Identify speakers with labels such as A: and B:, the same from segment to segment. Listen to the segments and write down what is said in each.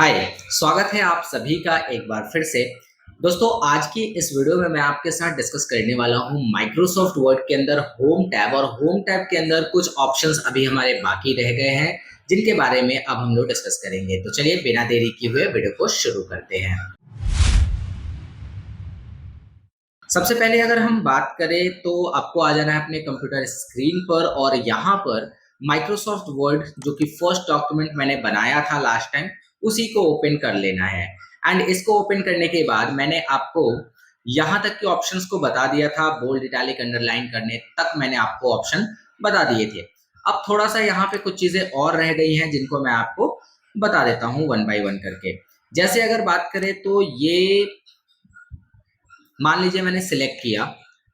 A: हाय, स्वागत है आप सभी का एक बार फिर से। दोस्तों, आज की इस वीडियो में मैं आपके साथ डिस्कस करने वाला हूं माइक्रोसॉफ्ट वर्ड के अंदर होम टैब और होम टैब के अंदर कुछ ऑप्शंस अभी हमारे बाकी रह गए हैं, जिनके बारे में अब हम लोग डिस्कस करेंगे। तो चलिए बिना देरी किए हुए वीडियो को शुरू करते हैं। सबसे पहले अगर हम बात करें तो आपको आ जाना है अपने कंप्यूटर स्क्रीन पर और यहाँ पर माइक्रोसॉफ्ट वर्ड जो कि फर्स्ट डॉक्यूमेंट मैंने बनाया था लास्ट टाइम, उसी को ओपन कर लेना है। एंड इसको ओपन करने के बाद मैंने आपको यहाँ तक के ऑप्शंस को बता दिया था, बोल्ड इटैलिक अंडरलाइन करने तक मैंने आपको ऑप्शन बता दिए थे। अब थोड़ा सा यहाँ पे कुछ चीजें और रह गई हैं जिनको मैं आपको बता देता हूँ वन बाय वन करके। जैसे अगर बात करें तो ये मान लीजिए मैंने सिलेक्ट किया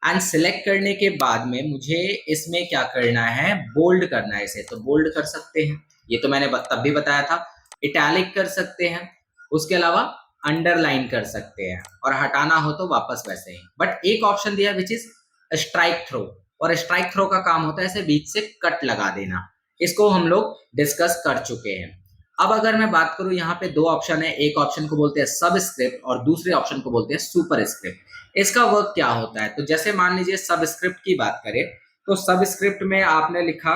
A: एंड सिलेक्ट करने के बाद में मुझे इसमें क्या करना है, बोल्ड करना है। इसे तो बोल्ड कर सकते हैं, ये तो मैंने तब भी बताया था। इटैलिक कर सकते हैं, उसके अलावा अंडरलाइन कर सकते हैं, और हटाना हो तो वापस वैसे ही। बट एक ऑप्शन दिया विच इज स्ट्राइक थ्रो, और स्ट्राइक थ्रो का काम होता है ऐसे बीच से कट लगा देना। इसको हम लोग डिस्कस कर चुके हैं। अब अगर मैं बात करूं, यहाँ पे दो ऑप्शन है, एक ऑप्शन को बोलते हैं सबस्क्रिप्ट और दूसरे ऑप्शन को बोलते हैं सुपरस्क्रिप्ट। इसका वर्क क्या होता है, तो जैसे मान लीजिए सबस्क्रिप्ट की बात करें तो सबस्क्रिप्ट में आपने लिखा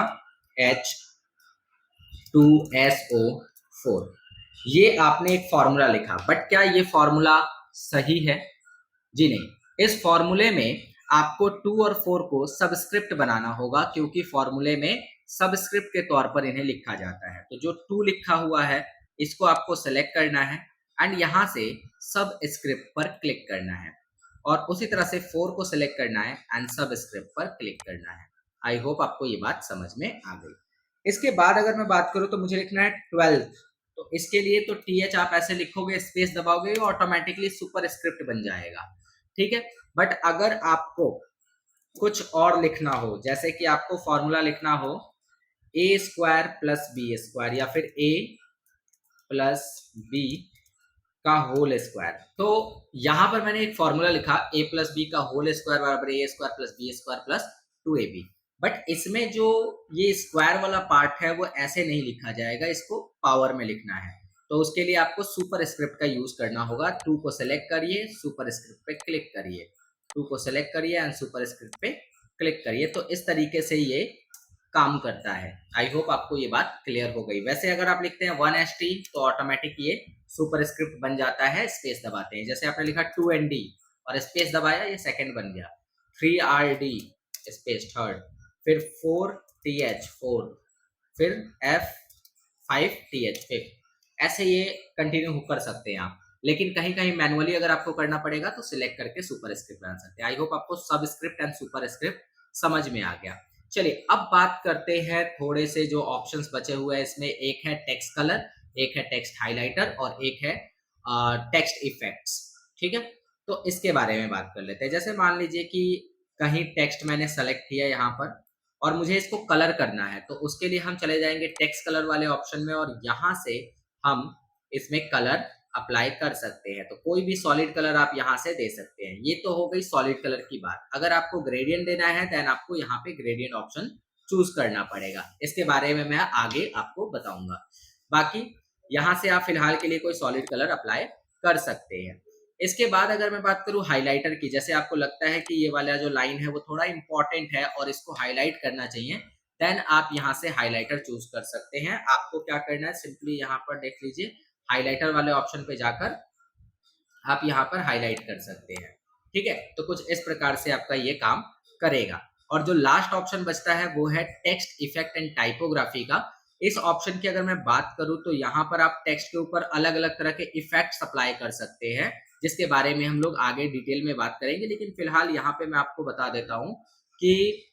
A: H2SO4, ये आपने एक फॉर्मूला लिखा। बट क्या ये फॉर्मूला सही है? जी नहीं। इस फॉर्मूले में आपको 2 और 4 को सबस्क्रिप्ट बनाना होगा, क्योंकि फॉर्मूले में सबस्क्रिप्ट के तौर पर इन्हें लिखा जाता है। तो जो 2 लिखा हुआ है इसको आपको सेलेक्ट करना है एंड यहां से सब स्क्रिप्ट पर क्लिक करना है, और उसी तरह से 4 को सिलेक्ट करना है एंड सब स्क्रिप्ट पर क्लिक करना है। आई होप आपको ये बात समझ में आ गई। इसके बाद अगर मैं बात करूं तो मुझे लिखना है 12, तो इसके लिए तो TH आप ऐसे लिखोगे, स्पेस दबाओगे, ऑटोमेटिकली सुपर स्क्रिप्ट बन जाएगा। ठीक है। बट अगर आपको कुछ और लिखना हो, जैसे कि आपको फॉर्मूला लिखना हो A² प्लस B² या फिर A प्लस B का होल स्क्वायर, तो यहां पर मैंने एक फॉर्मूला लिखा A प्लस बी का होल स्क्वायर बराबर A² plus B² plus 2AB। But इसमें जो ये स्क्वायर वाला पार्ट है वो ऐसे नहीं लिखा जाएगा, इसको पावर में लिखना है। तो उसके लिए आपको सुपर स्क्रिप्ट का यूज करना होगा। 2 को सेलेक्ट करिए, सुपर स्क्रिप्ट पे क्लिक करिए, 2 को सेलेक्ट करिए एंड सुपर स्क्रिप्ट पे क्लिक करिए। तो इस तरीके से ये काम करता है। आई होप आपको ये बात क्लियर हो गई। वैसे अगर आप लिखते हैं 1ST तो ऑटोमेटिक ये सुपर स्क्रिप्ट बन जाता है, स्पेस दबाते हैं। जैसे आपने लिखा 2ND और स्पेस दबाया, ये सेकंड बन गया। 3RD स्पेस थर्ड, फिर 4TH 4, फिर F5TH 5। ऐसे ये कंटिन्यू कर सकते हैं आप, लेकिन कहीं कहीं मैनुअली अगर आपको करना पड़ेगा तो सिलेक्ट करके सुपर स्क्रिप्ट बना सकते हैं। आई होप आपको सब स्क्रिप्ट एंड सुपर स्क्रिप्ट समझ में आ गया। चलिए अब बात करते हैं थोड़े से जो ऑप्शंस बचे हुए हैं। इसमें एक है टेक्स्ट कलर, एक है टेक्स्ट हाइलाइटर और एक है टेक्स्ट इफेक्ट्स। ठीक है, तो इसके बारे में बात कर लेते हैं। जैसे मान लीजिए कि कहीं टेक्स्ट मैंने सेलेक्ट किया यहाँ पर और मुझे इसको कलर करना है, तो उसके लिए हम चले जाएंगे टेक्स्ट कलर वाले ऑप्शन में और यहाँ से हम इसमें कलर अप्लाई कर सकते हैं। तो कोई भी सॉलिड कलर आप यहाँ से दे सकते हैं। ये तो हो गई सॉलिड कलर की बात। अगर आपको ग्रेडियंट देना है देन आपको यहाँ पे ग्रेडियंट ऑप्शन चूज करना पड़ेगा। इसके बारे में मैं आगे आपको बताऊंगा। बाकी यहाँ से आप फिलहाल के लिए कोई सॉलिड कलर अप्लाई कर सकते हैं। इसके बाद अगर मैं बात करूँ हाईलाइटर की, जैसे आपको लगता है कि ये वाला जो लाइन है वो थोड़ा इंपॉर्टेंट है और इसको हाईलाइट करना चाहिए, देन आप यहाँ से हाईलाइटर चूज कर सकते हैं। आपको क्या करना है, सिंपली यहाँ पर देख लीजिए, हाईलाइटर वाले ऑप्शन पे जाकर आप यहाँ पर हाईलाइट कर सकते हैं। ठीक है, तो कुछ इस प्रकार से आपका ये काम करेगा। और जो लास्ट ऑप्शन बचता है वो है टेक्स्ट इफेक्ट एंड टाइपोग्राफी का। इस ऑप्शन की अगर मैं बात करूं तो यहाँ पर आप टेक्स्ट के ऊपर अलग अलग तरह के इफेक्ट्स अप्लाई कर सकते हैं, जिसके बारे में हम लोग आगे डिटेल में बात करेंगे। लेकिन फिलहाल यहाँ पे मैं आपको बता देता हूँ कि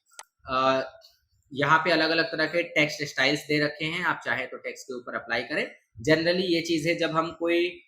A: यहाँ पे अलग अलग तरह के टेक्स्ट स्टाइल्स दे रखे हैं, आप चाहे तो टेक्स्ट के ऊपर अप्लाई करें। जनरली ये चीज है जब हम कोई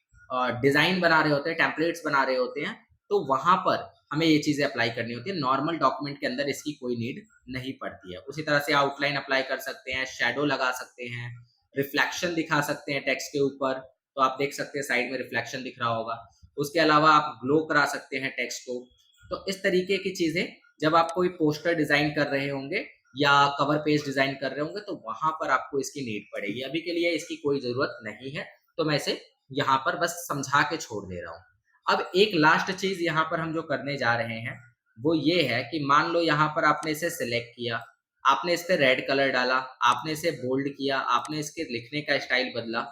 A: डिजाइन बना रहे होते हैं, टेम्पलेट्स बना रहे होते हैं, तो वहां पर हमें ये चीजें अप्लाई करनी होती है। नॉर्मल डॉक्यूमेंट के अंदर इसकी कोई नीड नहीं पड़ती है। उसी तरह से आउटलाइन अप्लाई कर सकते हैं, शेडो लगा सकते हैं, रिफ्लेक्शन दिखा सकते हैं टेक्स्ट के ऊपर, तो आप देख सकते हैं साइड में रिफ्लेक्शन दिख रहा होगा। उसके अलावा आप ग्लो करा सकते हैं टेक्स्ट को। तो इस तरीके की चीजें जब आप कोई पोस्टर डिजाइन कर रहे होंगे या कवर पेज डिजाइन कर रहे होंगे तो वहां पर आपको इसकी नीड पड़ेगी। अभी के लिए इसकी कोई जरूरत नहीं है, तो मैं इसे यहाँ पर बस समझा के छोड़ दे रहा हूँ। अब एक लास्ट चीज यहाँ पर हम जो करने जा रहे हैं वो ये है कि मान लो यहाँ पर आपने इसे सिलेक्ट किया, आपने इस पे रेड कलर डाला, आपने इसे बोल्ड किया, आपने इसके लिखने का स्टाइल बदला।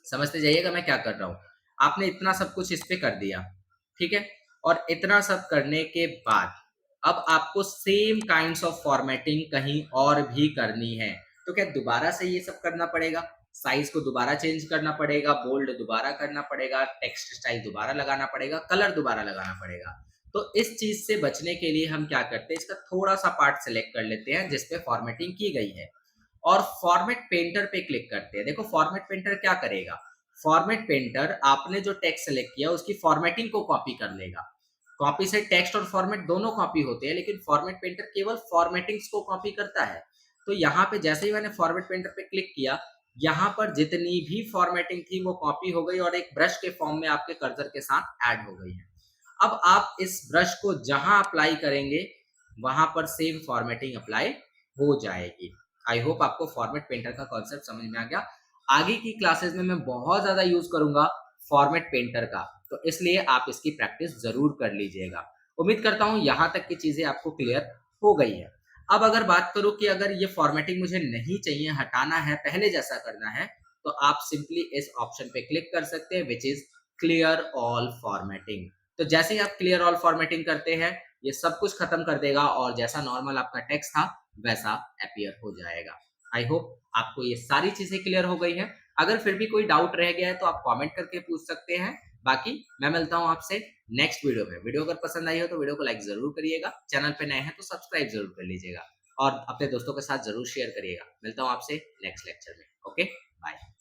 A: समझते जाइएगा मैं क्या कर रहा हूँ। आपने इतना सब कुछ इस पे कर दिया, ठीक है। और इतना सब करने के बाद अब आपको सेम काइंड्स ऑफ फॉर्मेटिंग कहीं और भी करनी है। तो क्या दोबारा से ये सब करना पड़ेगा? साइज को दोबारा चेंज करना पड़ेगा, बोल्ड दोबारा करना पड़ेगा, टेक्स्ट स्टाइल दोबारा लगाना पड़ेगा, कलर दोबारा लगाना पड़ेगा। तो इस चीज से बचने के लिए हम क्या करते हैं, इसका थोड़ा सा पार्ट सिलेक्ट कर लेते हैं जिसपे फॉर्मेटिंग की गई है और फॉर्मेट पेंटर पे क्लिक करते हैं। देखो फॉर्मेट पेंटर क्या करेगा, फॉर्मेट पेंटर आपने जो टेक्स्ट सेलेक्ट किया उसकी फॉर्मेटिंग को कॉपी कर लेगा। कॉपी से टेक्स्ट और फॉर्मेट दोनों कॉपी होते हैं, लेकिन फॉर्मेट पेंटर केवल फॉर्मेटिंग्स को कॉपी करता है। तो यहाँ पे जैसे ही मैंने फॉर्मेट पेंटर पे क्लिक किया, यहाँ पर जितनी भी फॉर्मेटिंग थी वो कॉपी हो गई और एक ब्रश के फॉर्म में आपके कर्सर के साथ ऐड हो गई है। अब आप इस ब्रश को जहां अप्लाई करेंगे वहां पर सेम फॉर्मेटिंग अप्लाई हो जाएगी। आई होप आपको फॉर्मेट पेंटर का कॉन्सेप्ट समझ में आ गया। आगे की क्लासेस में मैं बहुत ज्यादा यूज करूंगा फॉर्मेट पेंटर का, तो इसलिए आप इसकी प्रैक्टिस जरूर कर लीजिएगा। उम्मीद करता हूं यहां तक की चीजें आपको क्लियर हो गई है। अब अगर बात करूं कि अगर ये फॉर्मेटिंग मुझे नहीं चाहिए, हटाना है, पहले जैसा करना है, तो आप सिंपली इस ऑप्शन पे क्लिक कर सकते हैं which is clear all formatting. तो जैसे ही आप क्लियर ऑल फॉर्मेटिंग करते हैं ये सब कुछ खत्म कर देगा और जैसा नॉर्मल आपका टेक्स्ट था वैसा अपीयर हो जाएगा। आई होप आपको ये सारी चीजें क्लियर हो गई है। अगर फिर भी कोई डाउट रह गया है तो आप कमेंट करके पूछ सकते हैं। बाकी मैं मिलता हूं आपसे नेक्स्ट वीडियो में। वीडियो अगर पसंद आई हो तो वीडियो को लाइक जरूर करिएगा, चैनल पे नए हैं तो सब्सक्राइब जरूर कर लीजिएगा और अपने दोस्तों के साथ जरूर शेयर करिएगा। मिलता हूं आपसे नेक्स्ट लेक्चर में। Okay, bye.